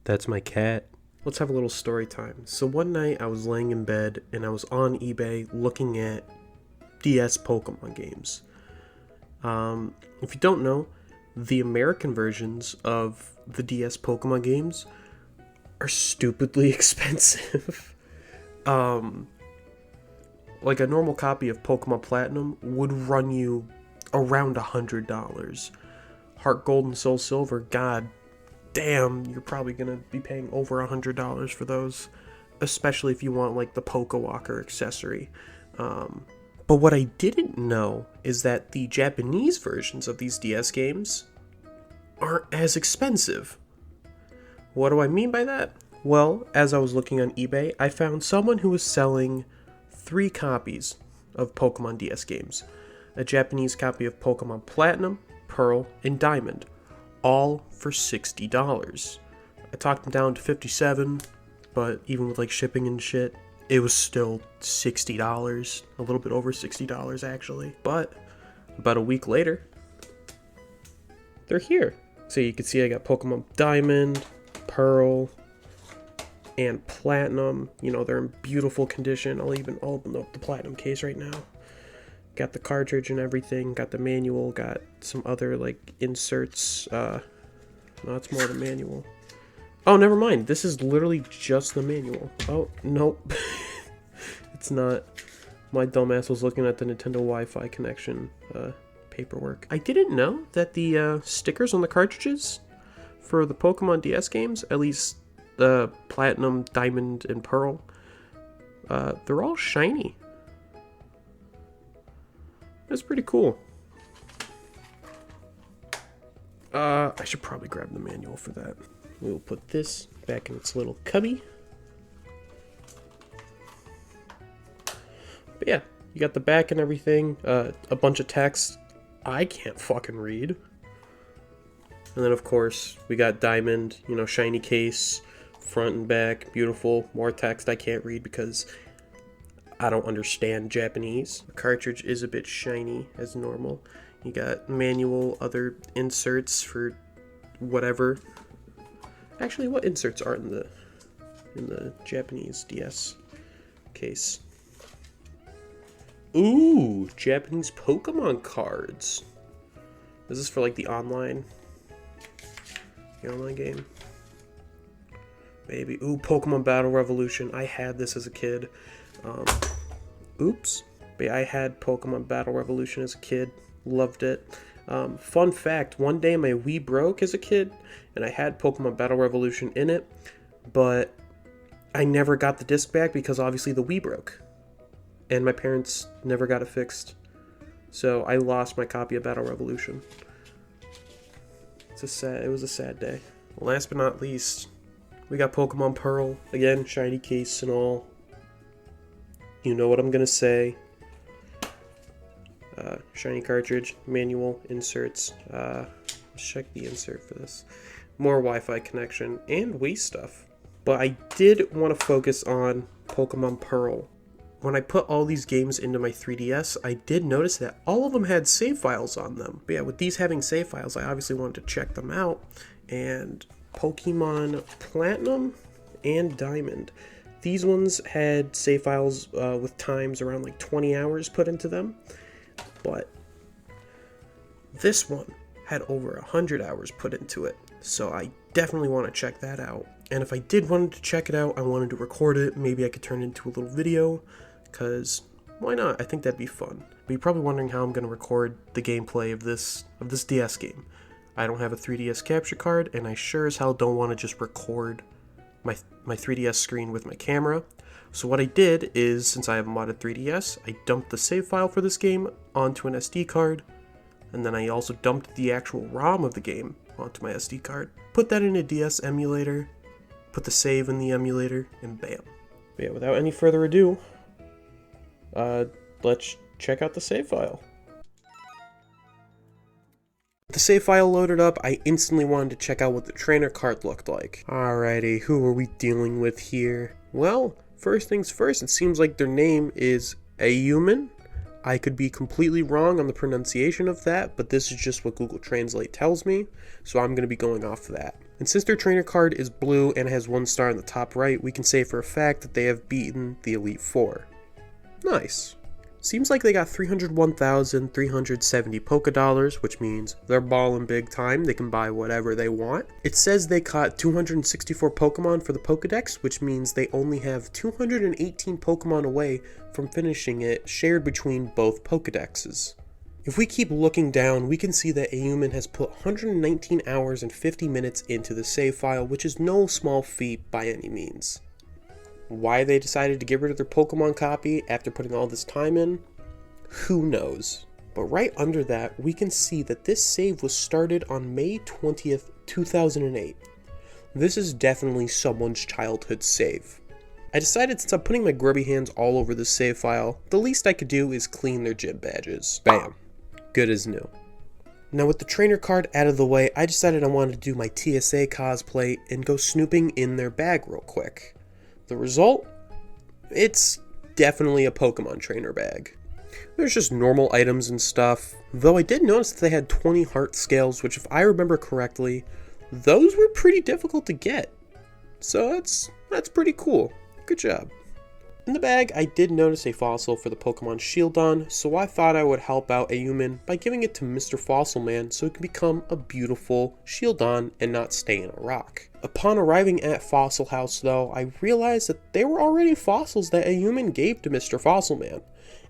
That's my cat. Let's have a little story time. So one night I was laying in bed and I was on eBay looking at DS Pokemon games. If you don't know, the American versions of the DS Pokemon games are stupidly expensive. Like a normal copy of Pokemon Platinum would run you around $100. Heart Gold and Soul Silver, god damn, you're probably gonna be paying over $100 for those, especially if you want like the Pokewalker accessory. But what I didn't know is that the Japanese versions of these DS games aren't as expensive. What do I mean by that? Well, as I was looking on eBay, I found someone who was selling 3 copies of Pokemon DS games. A Japanese copy of Pokemon Platinum, Pearl, and Diamond, all for $60. I talked them down to $57, but even with like shipping and shit, it was still $60, a little bit over $60 actually. But about a week later, they're here. So you can see I got Pokemon Diamond, Pearl, and Platinum. You know, they're in beautiful condition. I'll open up the Platinum case right now. Got the cartridge and everything, got the manual, got some other like inserts. No, it's more the manual. Oh, never mind. This is literally just the manual. Oh, nope. It's not. My dumbass was looking at the Nintendo Wi-Fi connection paperwork. I didn't know that the stickers on the cartridges for the Pokemon DS games, at least the Platinum, Diamond, and Pearl, they're all shiny. That's pretty cool. I should probably grab the manual for that. We'll put this back in its little cubby. But yeah, you got the back and everything. A bunch of text I can't fucking read. And then of course, we got Diamond, you know, shiny case, front and back, beautiful. More text I can't read because I don't understand Japanese. The cartridge is a bit shiny as normal. You got manual, other inserts for whatever. Actually, what inserts are in the Japanese DS case? Ooh, Japanese Pokemon cards. Is this for like the online game? Maybe. Ooh, Pokemon Battle Revolution. I had this as a kid. Oops. But yeah, I had Pokemon Battle Revolution as a kid. Loved it. Fun fact, one day my Wii broke as a kid, and I had Pokemon Battle Revolution in it, but I never got the disc back because obviously the Wii broke. And my parents never got it fixed. So I lost my copy of Battle Revolution. It was a sad day. Last but not least, we got Pokemon Pearl. Again, shiny case and all. You know what I'm gonna say. Shiny cartridge, manual, inserts. Let's check the insert for this. More Wi-Fi connection and Wii stuff. But I did want to focus on Pokemon Pearl. When I put all these games into my 3DS, I did notice that all of them had save files on them. But yeah, with these having save files, I obviously wanted to check them out. And Pokemon Platinum and Diamond. These ones had save files with times around like 20 hours put into them. But this one had over 100 hours put into it. So I definitely want to check that out. And if I did want to check it out, I wanted to record it. Maybe I could turn it into a little video. Because why not? I think that'd be fun. But you're probably wondering how I'm going to record the gameplay of this DS game. I don't have a 3DS capture card, and I sure as hell don't want to just record my 3DS screen with my camera. So what I did is, since I have a modded 3DS, I dumped the save file for this game onto an SD card, and then I also dumped the actual ROM of the game onto my SD card, put that in a DS emulator, put the save in the emulator, and bam. But yeah, without any further ado, let's check out the save file. With the save file loaded up, I instantly wanted to check out what the trainer card looked like. Alrighty, who are we dealing with here? Well, first things first, it seems like their name is Ayuman. I could be completely wrong on the pronunciation of that, but this is just what Google Translate tells me, so I'm going to be going off of that. And since their trainer card is blue and has 1 star in the top right, we can say for a fact that they have beaten the Elite Four. Nice. Seems like they got 301,370 Poké Dollars, which means they're balling big time. They can buy whatever they want. It says they caught 264 Pokemon for the Pokedex, which means they only have 218 Pokemon away from finishing it, shared between both Pokedexes. If we keep looking down, we can see that Ayumin has put 119 hours and 50 minutes into the save file, which is no small feat by any means. Why they decided to get rid of their Pokemon copy after putting all this time in, who knows. But right under that, we can see that this save was started on May 20th, 2008. This is definitely someone's childhood save. I decided since I'm putting my grubby hands all over this save file, the least I could do is clean their gym badges. Bam. Good as new. Now with the trainer card out of the way, I decided I wanted to do my TSA cosplay and go snooping in their bag real quick. The result? It's definitely a Pokemon trainer bag. There's just normal items and stuff, though I did notice that they had 20 heart scales, which if I remember correctly, those were pretty difficult to get. So that's pretty cool. Good job. In the bag, I did notice a fossil for the Pokemon Shieldon, so I thought I would help out Ayumin by giving it to Mr. Fossil Man so it can become a beautiful Shieldon and not stay in a rock. Upon arriving at Fossil House though, I realized that there were already fossils that Ayumin gave to Mr. Fossil Man,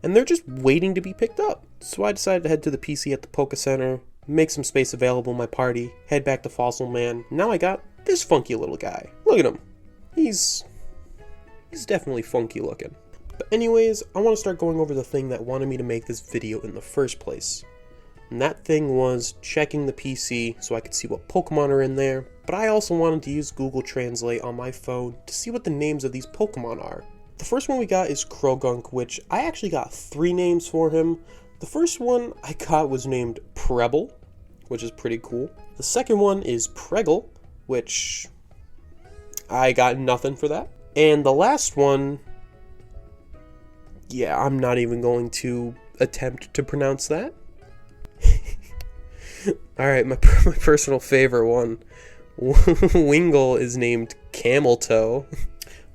and they're just waiting to be picked up. So I decided to head to the PC at the Poke Center, make some space available in my party, head back to Fossil Man. Now I got this funky little guy. Look at him. He's definitely funky looking. But anyways, I want to start going over the thing that wanted me to make this video in the first place. And that thing was checking the PC so I could see what Pokemon are in there, but I also wanted to use Google Translate on my phone to see what the names of these Pokemon are. The first one we got is Krogunk, which I actually got 3 names for him. The first one I got was named Prebble, which is pretty cool. The second one is Preggle, which I got nothing for that. And the last one, yeah, I'm not even going to attempt to pronounce that. Alright, my personal favorite one. Wingull is named Camel Toe.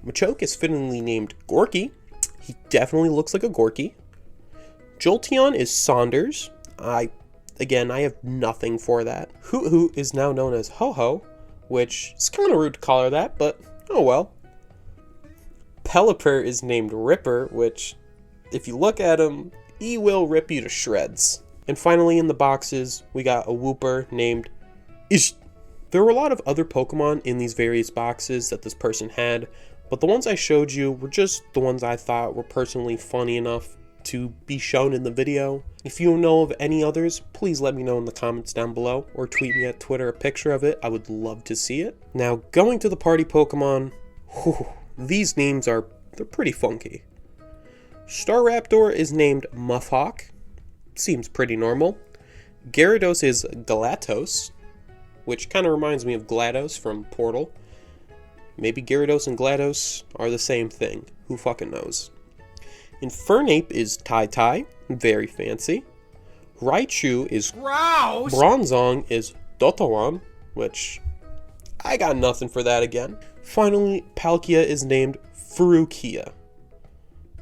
Machoke is fittingly named Gorky. He definitely looks like a Gorky. Jolteon is Saunders. I have nothing for that. Hoot Hoot is now known as Ho-Ho, which is kind of rude to call her that, but oh well. Pelipper is named Ripper, which, if you look at him, he will rip you to shreds. And finally in the boxes, we got a Wooper named Ish. There were a lot of other Pokemon in these various boxes that this person had, but the ones I showed you were just the ones I thought were personally funny enough to be shown in the video. If you know of any others, please let me know in the comments down below, or tweet me at Twitter a picture of it. I would love to see it. Now, going to the party Pokemon, these names they're pretty funky. Staraptor is named Muffhawk. Seems pretty normal. Gyarados is Galatos, which kind of reminds me of GLaDOS from Portal. Maybe Gyarados and GLaDOS are the same thing. Who fucking knows? Infernape is Tai. Very fancy. Raichu is Grouse. Bronzong is Dotawan, which I got nothing for that again. Finally, Palkia is named Furukia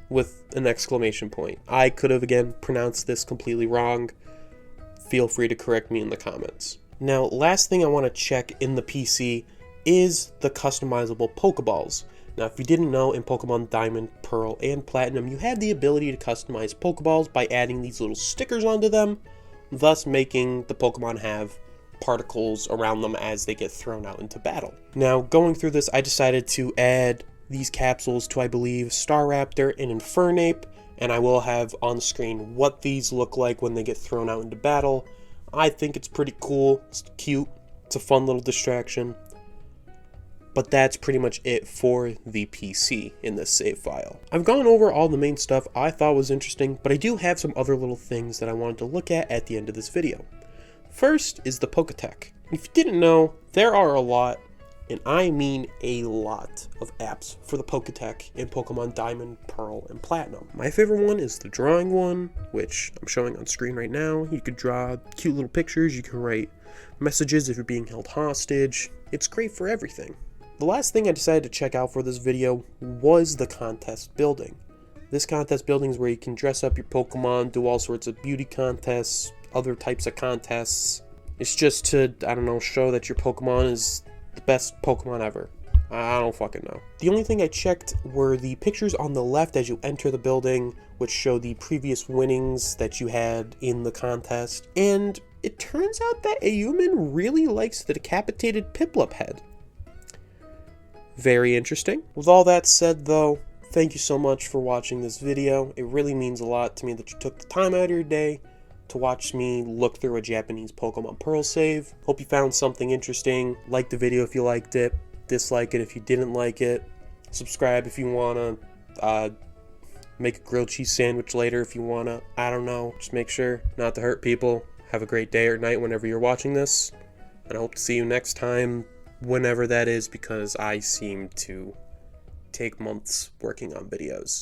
with an exclamation point. I could have again pronounced this completely wrong. Feel free to correct me in the comments. Now, last thing I want to check in the PC is the customizable Pokeballs. Now, if you didn't know, in Pokemon Diamond, Pearl, and Platinum, you had the ability to customize Pokeballs by adding these little stickers onto them, thus making the Pokemon have particles around them as they get thrown out into battle. Now, going through this, I decided to add these capsules to, I believe, Staraptor and Infernape, and I will have on the screen what these look like when they get thrown out into battle. I think it's pretty cool, it's cute, it's a fun little distraction. But that's pretty much it for the PC in this save file. I've gone over all the main stuff I thought was interesting, but I do have some other little things that I wanted to look at the end of this video. First is the Poketech. If you didn't know, there are a lot, and I mean a lot, of apps for the Poketech in Pokemon Diamond, Pearl, and Platinum. My favorite one is the drawing one, which I'm showing on screen right now. You could draw cute little pictures, you can write messages if you're being held hostage. It's great for everything. The last thing I decided to check out for this video was the contest building. This contest building is where you can dress up your Pokemon, do all sorts of beauty contests, other types of contests. It's just to, I don't know, show that your Pokemon is the best Pokemon ever. I don't fucking know. The only thing I checked were the pictures on the left as you enter the building, which show the previous winnings that you had in the contest. And it turns out that a human really likes the decapitated Piplup head. Very interesting. With all that said though, thank you so much for watching this video. It really means a lot to me that you took the time out of your day to watch me look through a Japanese Pokemon Pearl save. Hope you found something interesting. Like the video if you liked it. Dislike it if you didn't like it. Subscribe if you wanna. Make a grilled cheese sandwich later if you wanna. I don't know. Just make sure not to hurt people. Have a great day or night whenever you're watching this. And I hope to see you next time, whenever that is, because I seem to take months working on videos.